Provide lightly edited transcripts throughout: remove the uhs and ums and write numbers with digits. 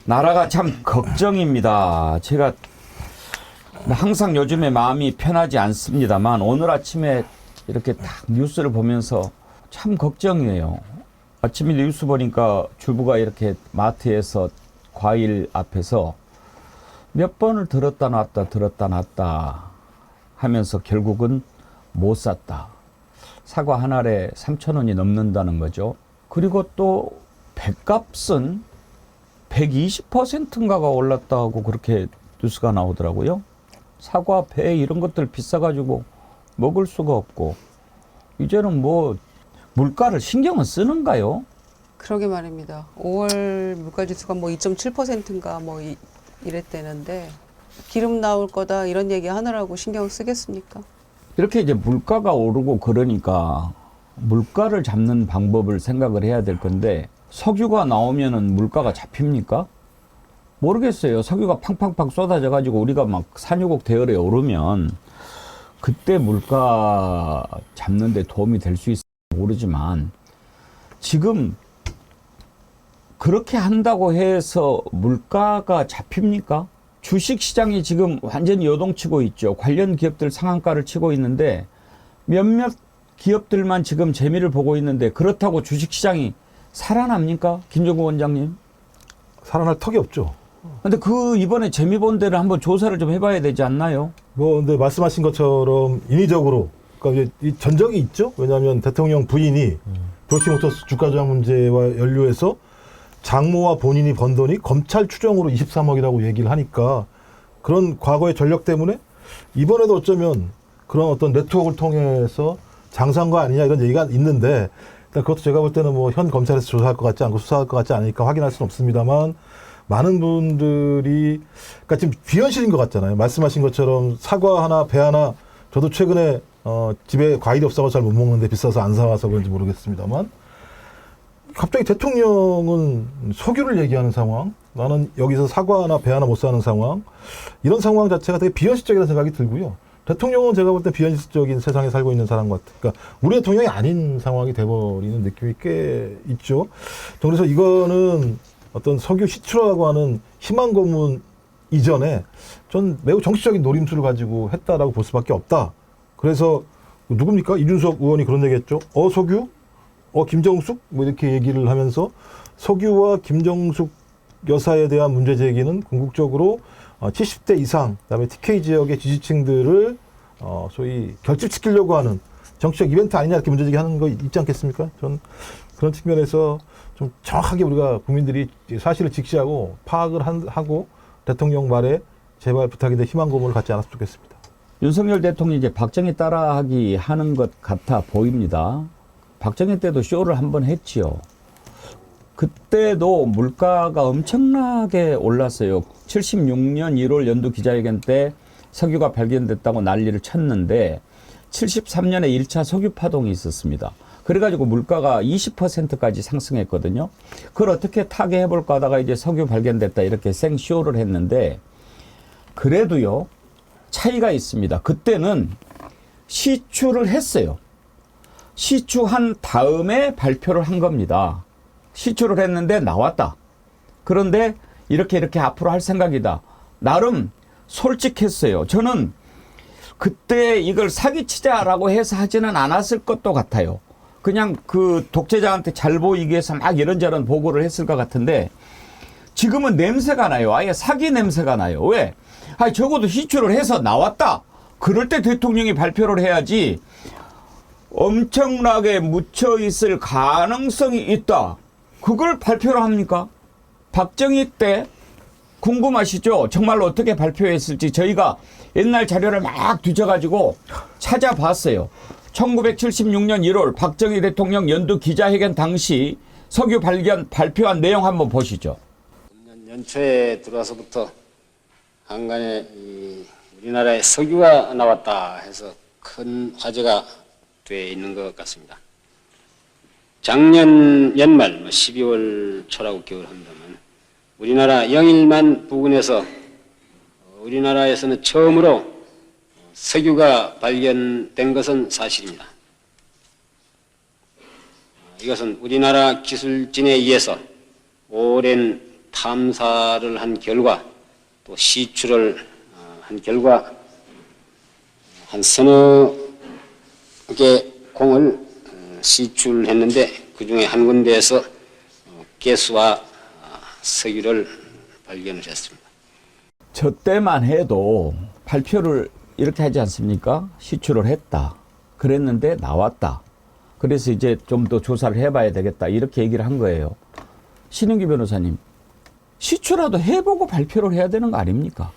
나라가 참 걱정입니다. 제가 항상 요즘에 마음이 편하지 않습니다만 오늘 아침에 이렇게 딱 뉴스를 보면서 참 걱정이에요. 아침에 뉴스 보니까 주부가 이렇게 마트에서 과일 앞에서 몇 번을 들었다 놨다 하면서 결국은 못 샀다. 사과 한 알에 3,000원이 넘는다는 거죠. 그리고 또 배값은 120%인가가 올랐다고 그렇게 뉴스가 나오더라고요. 사과, 배 이런 것들 비싸가지고 먹을 수가 없고 이제는 뭐 물가를 신경은 쓰는가요? 그러게 말입니다. 5월 물가지수가 뭐 2.7%인가 뭐 이랬대는데 기름 나올 거다 이런 얘기 하느라고 신경 쓰겠습니까? 이렇게 이제 물가가 오르고 그러니까 물가를 잡는 방법을 생각을 해야 될 건데 석유가 나오면은 물가가 잡힙니까? 모르겠어요. 석유가 팡팡팡 쏟아져 가지고 우리가 막 산유국 대열에 오르면 그때 물가 잡는 데 도움이 될 수 있을지 모르지만 지금 그렇게 한다고 해서 물가가 잡힙니까? 주식시장이 지금 완전히 요동치고 있죠. 관련 기업들 상한가를 치고 있는데 몇몇 기업들만 지금 재미를 보고 있는데 그렇다고 주식시장이 살아납니까? 김종국 원장님. 살아날 턱이 없죠. 근데 그 이번에 재미 본 데를 한번 조사를 좀 해봐야 되지 않나요? 뭐 근데 말씀하신 것처럼 인위적으로 그러니까 이 전적이 있죠. 왜냐하면 대통령 부인이 도이치모터스 주가 조작 문제와 연루해서 장모와 본인이 번 돈이 검찰 추정으로 23억이라고 얘기를 하니까 그런 과거의 전력 때문에 이번에도 어쩌면 그런 어떤 네트워크를 통해서 장사한 거 아니냐 이런 얘기가 있는데 일단 그것도 제가 볼 때는 뭐 현 검찰에서 조사할 것 같지 않고 수사할 것 같지 않으니까 확인할 수는 없습니다만 많은 분들이 그러니까 지금 비현실인 것 같잖아요. 말씀하신 것처럼 사과 하나 배 하나 저도 최근에 집에 과일이 없어서 잘 못 먹는데 비싸서 안 사와서 그런지 모르겠습니다만 갑자기 대통령은 석유를 얘기하는 상황, 나는 여기서 사과 하나 배 하나 못 사는 상황, 이런 상황 자체가 되게 비현실적이라는 생각이 들고요. 대통령은 제가 볼 때 비현실적인 세상에 살고 있는 사람 같아요. 그러니까 우리 대통령이 아닌 상황이 돼버리는 느낌이 꽤 있죠. 그래서 이거는 어떤 석유 시추라고 하는 희망 고문 이전에 전 매우 정치적인 노림수를 가지고 했다라고 볼 수밖에 없다. 그래서 누굽니까? 이준석 의원이 그런 얘기했죠. 석유? 김정숙? 뭐 이렇게 얘기를 하면서 석유와 김정숙 여사에 대한 문제 제기는 궁극적으로 70대 이상, 그다음에 TK 지역의 지지층들을 소위 결집시키려고 하는 정치적 이벤트 아니냐 이렇게 문제 제기하는 거 있지 않겠습니까? 전 그런 측면에서 좀 정확하게 우리가 국민들이 사실을 직시하고 파악을 하고 대통령 말에 제발 부탁인데 희망 고문을 갖지 않았으면 좋겠습니다. 윤석열 대통령이 이제 박정희 따라하기 하는 것 같아 보입니다. 박정희 때도 쇼를 한번 했지요. 그때도 물가가 엄청나게 올랐어요. 76년 1월 연두 기자회견 때 석유가 발견됐다고 난리를 쳤는데 73년에 1차 석유 파동이 있었습니다. 그래가지고 물가가 20%까지 상승했거든요. 그걸 어떻게 타개해볼까 하다가 이제 석유 발견됐다 이렇게 생쇼를 했는데 그래도요 차이가 있습니다. 그때는 시추를 했어요. 시추한 다음에 발표를 한 겁니다. 시추를 했는데 나왔다. 그런데 이렇게 앞으로 할 생각이다. 나름 솔직했어요. 저는 그때 이걸 사기치자라고 해서 하지는 않았을 것도 같아요. 그냥 그 독재자한테 잘 보이기 위해서 막 이런저런 보고를 했을 것 같은데 지금은 냄새가 나요. 아예 사기 냄새가 나요. 왜? 적어도 시추를 해서 나왔다. 그럴 때 대통령이 발표를 해야지 엄청나게 묻혀 있을 가능성이 있다. 그걸 발표를 합니까? 박정희 때 궁금하시죠? 정말로 어떻게 발표했을지 저희가 옛날 자료를 막 뒤져가지고 찾아봤어요. 1976년 1월 박정희 대통령 연두 기자회견 당시 석유 발표한 내용 한번 보시죠. 금년 연초에 들어와서부터 한간에 우리나라에 석유가 나왔다 해서 큰 화제가 돼 있는 것 같습니다. 작년 연말 12월 초라고 기억을 합니다만 우리나라 영일만 부근에서 우리나라에서는 처음으로 석유가 발견된 것은 사실입니다. 이것은 우리나라 기술진에 의해서 오랜 탐사를 한 결과 또 시추를 한 결과 한 서너 개 공을 시출했는데 그중에 한 군데에서 가스와 석유를 발견을 했습니다. 저 때만 해도 발표를 이렇게 하지 않습니까? 시추를 했다. 그랬는데 나왔다. 그래서 이제 좀 더 조사를 해봐야 되겠다. 이렇게 얘기를 한 거예요. 신은기 변호사님, 시추라도 해보고 발표를 해야 되는 거 아닙니까?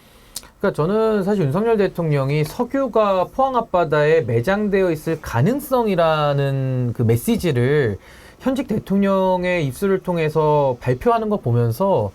그러니까 저는 사실 윤석열 대통령이 석유가 포항 앞바다에 매장되어 있을 가능성이라는 그 메시지를 현직 대통령의 입술을 통해서 발표하는 거 보면서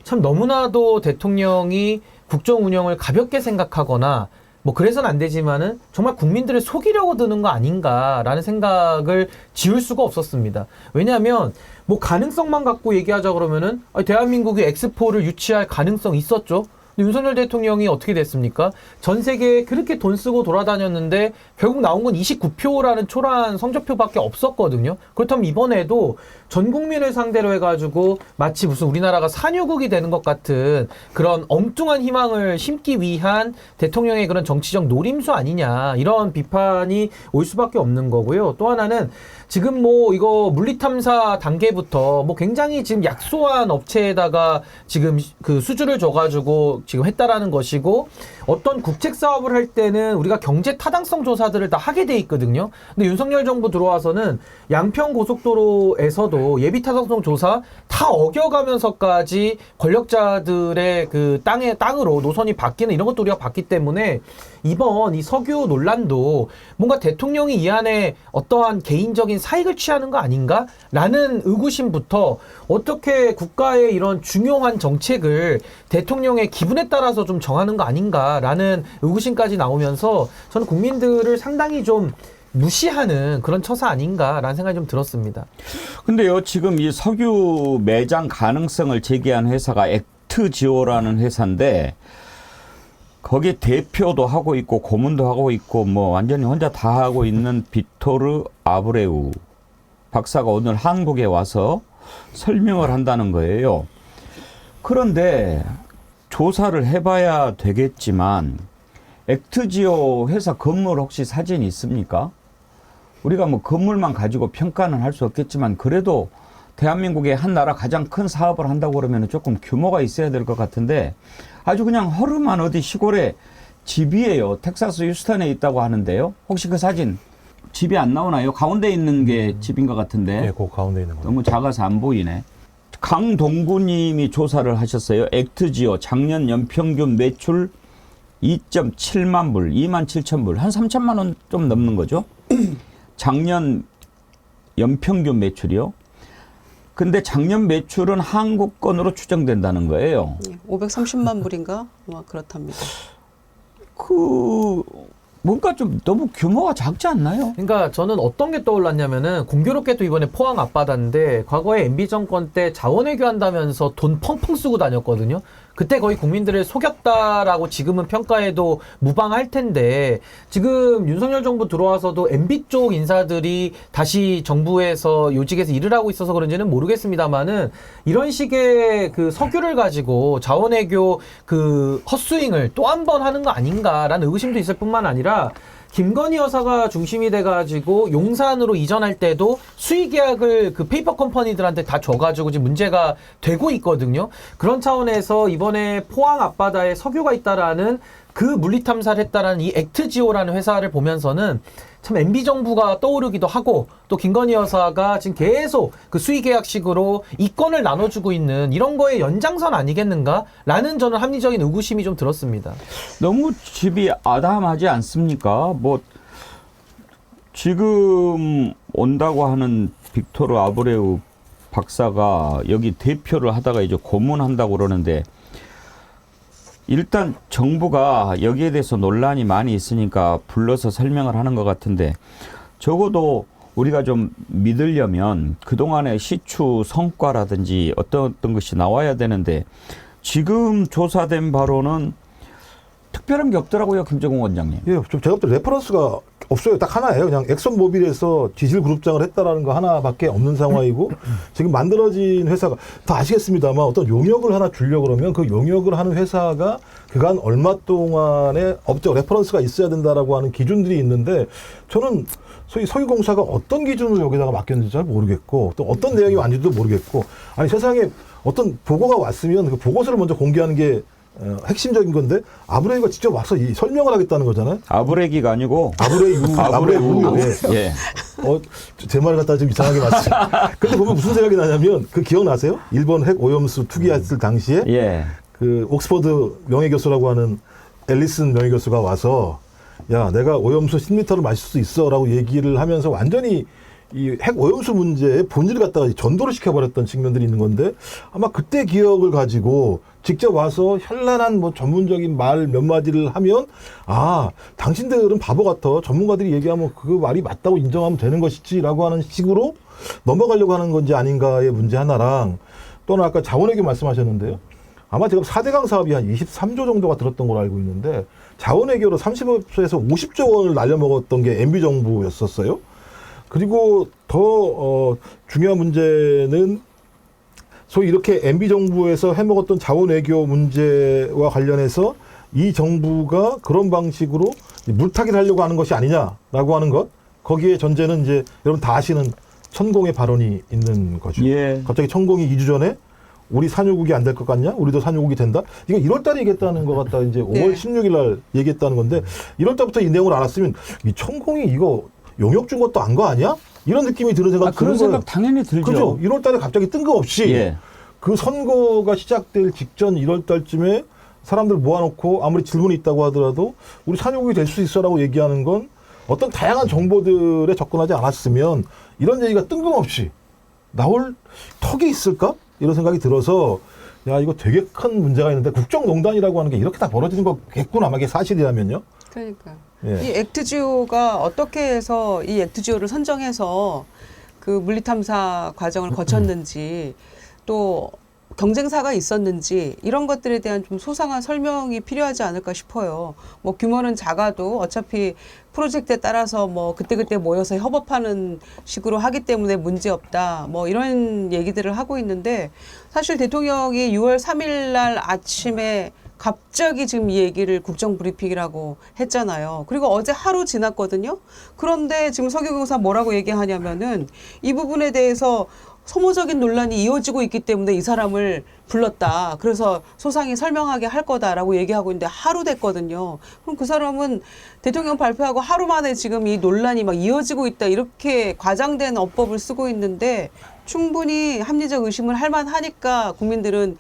참 너무나도 대통령이 국정 운영을 가볍게 생각하거나 뭐 그래서는 안 되지만은 정말 국민들을 속이려고 드는 거 아닌가라는 생각을 지울 수가 없었습니다. 왜냐하면 뭐 가능성만 갖고 얘기하자 그러면은 대한민국이 엑스포를 유치할 가능성이 있었죠. 근데 윤석열 대통령이 어떻게 됐습니까? 전 세계에 그렇게 돈 쓰고 돌아다녔는데 결국 나온 건 29표라는 초라한 성적표밖에 없었거든요. 그렇다면 이번에도 전 국민을 상대로 해가지고 마치 무슨 우리나라가 산유국이 되는 것 같은 그런 엉뚱한 희망을 심기 위한 대통령의 그런 정치적 노림수 아니냐, 이런 비판이 올 수밖에 없는 거고요. 또 하나는 지금 뭐 이거 물리탐사 단계부터 뭐 굉장히 지금 약소한 업체에다가 지금 그 수주를 줘가지고 지금 했다라는 것이고, 어떤 국책 사업을 할 때는 우리가 경제 타당성 조사들을 다 하게 돼 있거든요. 근데 윤석열 정부 들어와서는 양평 고속도로에서도 예비 타당성 조사 다 어겨가면서까지 권력자들의 그 땅으로 노선이 바뀌는 이런 것도 우리가 봤기 때문에 이번 이 석유 논란도 뭔가 대통령이 이 안에 어떠한 개인적인 사익을 취하는 거 아닌가라는 의구심부터 어떻게 국가의 이런 중요한 정책을 대통령의 기분에 따라서 좀 정하는 거 아닌가라는 의구심까지 나오면서 저는 국민들을 상당히 좀 무시하는 그런 처사 아닌가라는 생각이 좀 들었습니다. 근데요, 지금 이 석유 매장 가능성을 제기한 회사가 액트지오라는 회사인데, 거기 대표도 하고 있고 고문도 하고 있고 뭐 완전히 혼자 다 하고 있는 비토르 아브레우 박사가 오늘 한국에 와서 설명을 한다는 거예요. 그런데 조사를 해봐야 되겠지만 액트지오 회사 건물 혹시 사진이 있습니까? 우리가 뭐 건물만 가지고 평가는 할 수 없겠지만 그래도 대한민국의 한 나라 가장 큰 사업을 한다고 그러면 조금 규모가 있어야 될 것 같은데 아주 그냥 허름한 어디 시골에 집이에요. 텍사스 휴스턴에 있다고 하는데요. 혹시 그 사진 집이 안 나오나요? 가운데 있는 게 집인 것 같은데. 네, 그 가운데 있는 거. 너무 작아서 안 보이네. 강동구님이 조사를 하셨어요. 액트지오 작년 연평균 매출 2.7만 불, 2만 7천 불, 한 3천만 원 좀 넘는 거죠. 작년 연평균 매출이요. 근데 작년 매출은 한국권으로 추정된다는 거예요. 530만 불인가? 막 그렇답니다. 뭔가 좀 너무 규모가 작지 않나요? 그러니까 저는 어떤 게 떠올랐냐면은 공교롭게도 이번에 포항 앞바다인데 과거에 MB 정권 때 자원외교 한다면서 돈 펑펑 쓰고 다녔거든요. 그때 거의 국민들을 속였다라고 지금은 평가해도 무방할 텐데 지금 윤석열 정부 들어와서도 MB 쪽 인사들이 다시 정부에서 요직에서 일을 하고 있어서 그런지는 모르겠습니다만은 이런 식의 그 석유를 가지고 자원외교 그 헛스윙을 또 한 번 하는 거 아닌가라는 의구심도 있을 뿐만 아니라 김건희 여사가 중심이 돼가지고 용산으로 이전할 때도 수의 계약을 그 페이퍼 컴퍼니들한테 다 줘가지고 지금 문제가 되고 있거든요. 그런 차원에서 이번에 포항 앞바다에 석유가 있다라는 그 물리탐사를 했다라는 이 액트지오라는 회사를 보면서는 참 MB 정부가 떠오르기도 하고 또 김건희 여사가 지금 계속 그 수의 계약식으로 이권을 나눠주고 있는 이런 거의 연장선 아니겠는가라는 저는 합리적인 의구심이 좀 들었습니다. 너무 집이 아담하지 않습니까? 뭐 지금 온다고 하는 빅토르 아브레우 박사가 여기 대표를 하다가 이제 고문한다고 그러는데 일단 정부가 여기에 대해서 논란이 많이 있으니까 불러서 설명을 하는 것 같은데 적어도 우리가 좀 믿으려면 그동안의 시추 성과라든지 어떤 것이 나와야 되는데 지금 조사된 바로는 특별한 게 없더라고요, 김정은 원장님. 예, 좀 제가 볼 때 레퍼런스가 없어요. 딱 하나예요. 그냥 엑선모빌에서 디젤 그룹장을 했다라는 거 하나밖에 없는 상황이고 지금 만들어진 회사가 다 아시겠습니다만 어떤 용역을 하나 주려고 그러면 그 용역을 하는 회사가 그간 얼마 동안의 업적 레퍼런스가 있어야 된다라고 하는 기준들이 있는데 저는 소위 석유공사가 어떤 기준으로 여기다가 맡겼는지 잘 모르겠고 또 어떤 내용이 왔는지도 모르겠고 아니 세상에 어떤 보고가 왔으면 그 보고서를 먼저 공개하는 게 핵심적인 건데 아브레이가 직접 와서 설명을 하겠다는 거잖아요. 아브레기가 아니고 아브레유. 예. 예. 제 말을 갖다 좀 이상하게 맞죠. 근데 보면 무슨 생각이 나냐면 그 기억나세요? 일본 핵 오염수 투기했을 당시에 예. 그 옥스퍼드 명예교수라고 하는 앨리슨 명예교수가 와서 야 내가 오염수 10리터를 마실 수 있어라고 얘기를 하면서 완전히 이 핵 오염수 문제의 본질을 갖다가 전도를 시켜버렸던 측면들이 있는 건데 아마 그때 기억을 가지고 직접 와서 현란한 뭐 전문적인 말 몇 마디를 하면 아 당신들은 바보 같아 전문가들이 얘기하면 그 말이 맞다고 인정하면 되는 것이지라고 하는 식으로 넘어가려고 하는 건지 아닌가의 문제 하나랑 또는 아까 자원외교 말씀하셨는데요. 아마 지금 4대강 사업이 한 23조 정도가 들었던 걸로 알고 있는데 자원외교로 30에서 50조 원을 날려먹었던 게 MB 정부였었어요. 그리고 더 중요한 문제는 소위 이렇게 MB 정부에서 해먹었던 자원외교 문제와 관련해서 이 정부가 그런 방식으로 물타기를 하려고 하는 것이 아니냐라고 하는 것 거기에 전제는 이제 여러분 다 아시는 천공의 발언이 있는 거죠. 예. 갑자기 천공이 2주 전에 우리 산유국이 안 될 것 같냐? 우리도 산유국이 된다? 이거 1월 달에 얘기했다는 것 같다. 이제 5월 16일 날 얘기했다는 건데 1월 달부터 이 내용을 알았으면 이 천공이 이거 용역 준 것도 안 거 아니야? 이런 느낌이 드는 생각 그런 생각 당연히 들죠. 그죠? 1월 달에 갑자기 뜬금없이 예. 그 선거가 시작될 직전 1월 달쯤에 사람들 모아놓고 아무리 질문이 있다고 하더라도 우리 산유국이 될 수 있어라고 얘기하는 건 어떤 다양한 정보들에 접근하지 않았으면 이런 얘기가 뜬금없이 나올 턱이 있을까? 이런 생각이 들어서 야 이거 되게 큰 문제가 있는데 국정농단이라고 하는 게 이렇게 다 벌어지는 거겠구나. 이게 사실이라면요. 그러니까 예. 이 액트지오가 어떻게 해서 이 액트지오를 선정해서 그 물리탐사 과정을 거쳤는지 또 경쟁사가 있었는지 이런 것들에 대한 좀 소상한 설명이 필요하지 않을까 싶어요. 뭐 규모는 작아도 어차피 프로젝트에 따라서 뭐 그때그때 모여서 협업하는 식으로 하기 때문에 문제 없다. 뭐 이런 얘기들을 하고 있는데 사실 대통령이 6월 3일 날 아침에 갑자기 지금 이 얘기를 국정브리핑이라고 했잖아요. 그리고 어제 하루 지났거든요. 그런데 지금 석유공사 뭐라고 얘기하냐면은 이 부분에 대해서 소모적인 논란이 이어지고 있기 때문에 이 사람을 불렀다. 그래서 소상히 설명하게 할 거다라고 얘기하고 있는데 하루 됐거든요. 그럼 그 사람은 대통령 발표하고 하루 만에 지금 이 논란이 막 이어지고 있다. 이렇게 과장된 어법을 쓰고 있는데 충분히 합리적 의심을 할 만하니까 국민들은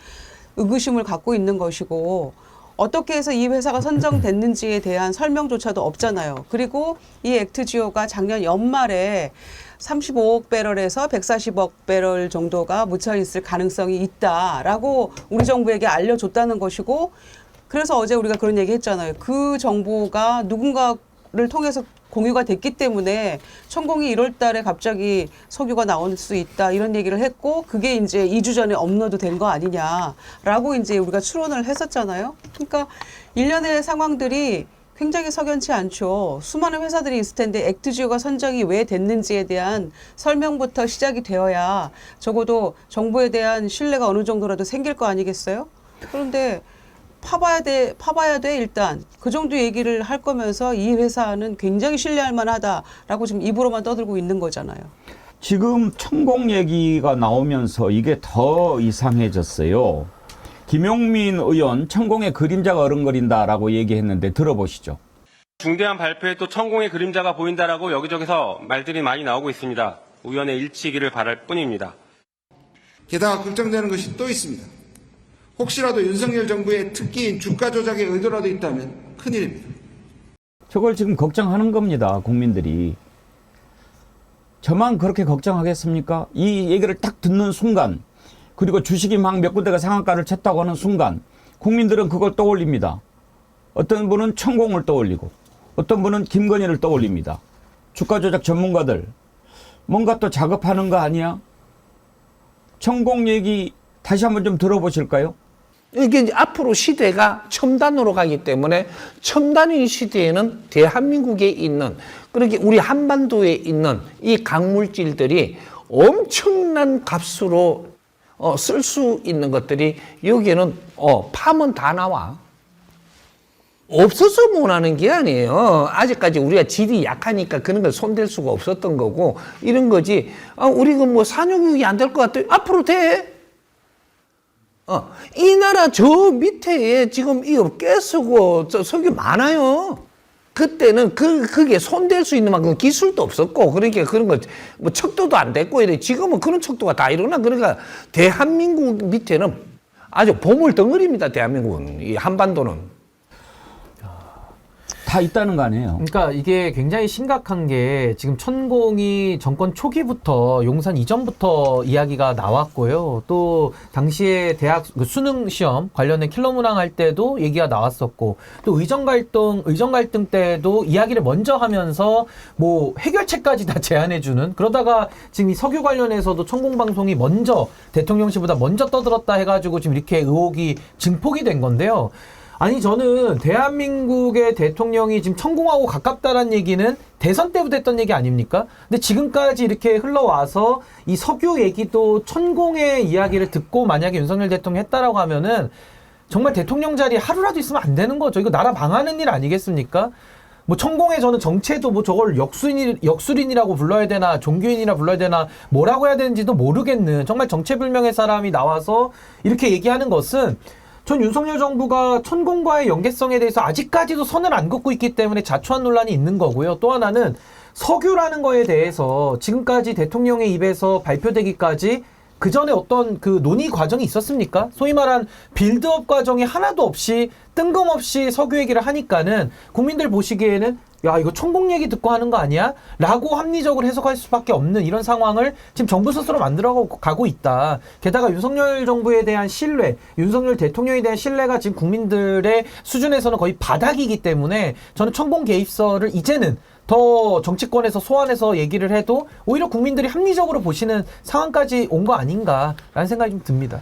의구심을 갖고 있는 것이고 어떻게 해서 이 회사가 선정됐는지에 대한 설명조차도 없잖아요. 그리고 이 액트지오가 작년 연말에 35억 배럴에서 140억 배럴 정도가 묻혀 있을 가능성이 있다라고 우리 정부에게 알려줬다는 것이고 그래서 어제 우리가 그런 얘기 했잖아요. 그 정보가 누군가를 통해서 공유가 됐기 때문에 천공이 1월 달에 갑자기 석유가 나올 수 있다 이런 얘기를 했고 그게 이제 2주 전에 업로드 된 거 아니냐라고 이제 우리가 추론을 했었잖아요. 그러니까 일련의 상황들이 굉장히 석연치 않죠. 수많은 회사들이 있을 텐데 액트지오가 선정이 왜 됐는지에 대한 설명부터 시작이 되어야 적어도 정부에 대한 신뢰가 어느 정도라도 생길 거 아니겠어요? 그런데 파봐야 돼 일단 그 정도 얘기를 할 거면서 이 회사는 굉장히 신뢰할 만하다라고 지금 입으로만 떠들고 있는 거잖아요. 지금 천공 얘기가 나오면서 이게 더 이상해졌어요. 김용민 의원 천공의 그림자가 어른거린다라고 얘기했는데 들어보시죠. 중대한 발표에 또 천공의 그림자가 보인다라고 여기저기서 말들이 많이 나오고 있습니다. 우연의 일치이기를 바랄 뿐입니다. 게다가 걱정되는 것이 또 있습니다. 혹시라도 윤석열 정부의 특기인 주가 조작의 의도라도 있다면 큰일입니다. 저걸 지금 걱정하는 겁니다. 국민들이. 저만 그렇게 걱정하겠습니까? 이 얘기를 딱 듣는 순간 그리고 주식이 막 몇 군데가 상한가를 쳤다고 하는 순간 국민들은 그걸 떠올립니다. 어떤 분은 천공을 떠올리고 어떤 분은 김건희를 떠올립니다. 주가 조작 전문가들 뭔가 또 작업하는 거 아니야? 천공 얘기 다시 한번 좀 들어보실까요? 이게 이제 앞으로 시대가 첨단으로 가기 때문에 첨단인 시대에는 대한민국에 있는 그렇게 우리 한반도에 있는 이 강물질들이 엄청난 값으로 쓸 수 있는 것들이 여기에는 파면 다 나와. 없어서 못하는 게 아니에요. 아직까지 우리가 질이 약하니까 그런 걸 손댈 수가 없었던 거고 이런 거지. 우리가 뭐 산유국이 안 될 것 같아. 앞으로 돼. 이 나라 저 밑에 지금 이 업계 쓰고 저 석유 많아요. 그때는 그게 손댈 수 있는 만큼 기술도 없었고 그러니까 그런 거 뭐 척도도 안 됐고 이래. 지금은 그런 척도가 다 일어나. 그러니까 대한민국 밑에는 아주 보물 덩어리입니다. 대한민국은 이 한반도는. 다 있다는 거 아니에요. 그러니까 이게 굉장히 심각한 게 지금 천공이 정권 초기부터 용산 이전부터 이야기가 나왔고요. 또 당시에 대학 수능 시험 관련된 킬러 문항 할 때도 얘기가 나왔었고 또 의정 갈등 때도 이야기를 먼저 하면서 뭐 해결책까지 다 제안해주는 그러다가 지금 이 석유 관련해서도 천공 방송이 먼저 대통령실보다 먼저 떠들었다 해가지고 지금 이렇게 의혹이 증폭이 된 건데요. 아니 저는 대한민국의 대통령이 지금 천공하고 가깝다라는 얘기는 대선 때부터 했던 얘기 아닙니까? 근데 지금까지 이렇게 흘러와서 이 석유 얘기도 천공의 이야기를 듣고 만약에 윤석열 대통령이 했다라고 하면은 정말 대통령 자리에 하루라도 있으면 안 되는 거죠. 이거 나라 망하는 일 아니겠습니까? 뭐 천공의 저는 정체도 뭐 저걸 역술인이라고 불러야 되나 종교인이라 불러야 되나 뭐라고 해야 되는지도 모르겠는 정말 정체불명의 사람이 나와서 이렇게 얘기하는 것은 전 윤석열 정부가 천공과의 연계성에 대해서 아직까지도 선을 안 긋고 있기 때문에 자초한 논란이 있는 거고요. 또 하나는 석유라는 거에 대해서 지금까지 대통령의 입에서 발표되기까지 그 전에 어떤 그 논의 과정이 있었습니까? 소위 말한 빌드업 과정이 하나도 없이 뜬금없이 석유 얘기를 하니까는 국민들 보시기에는 야 이거 천공 얘기 듣고 하는 거 아니야? 라고 합리적으로 해석할 수밖에 없는 이런 상황을 지금 정부 스스로 만들어가고 있다. 게다가 윤석열 정부에 대한 신뢰, 윤석열 대통령에 대한 신뢰가 지금 국민들의 수준에서는 거의 바닥이기 때문에 저는 천공 개입설을 이제는 더 정치권에서 소환해서 얘기를 해도 오히려 국민들이 합리적으로 보시는 상황까지 온 거 아닌가라는 생각이 좀 듭니다.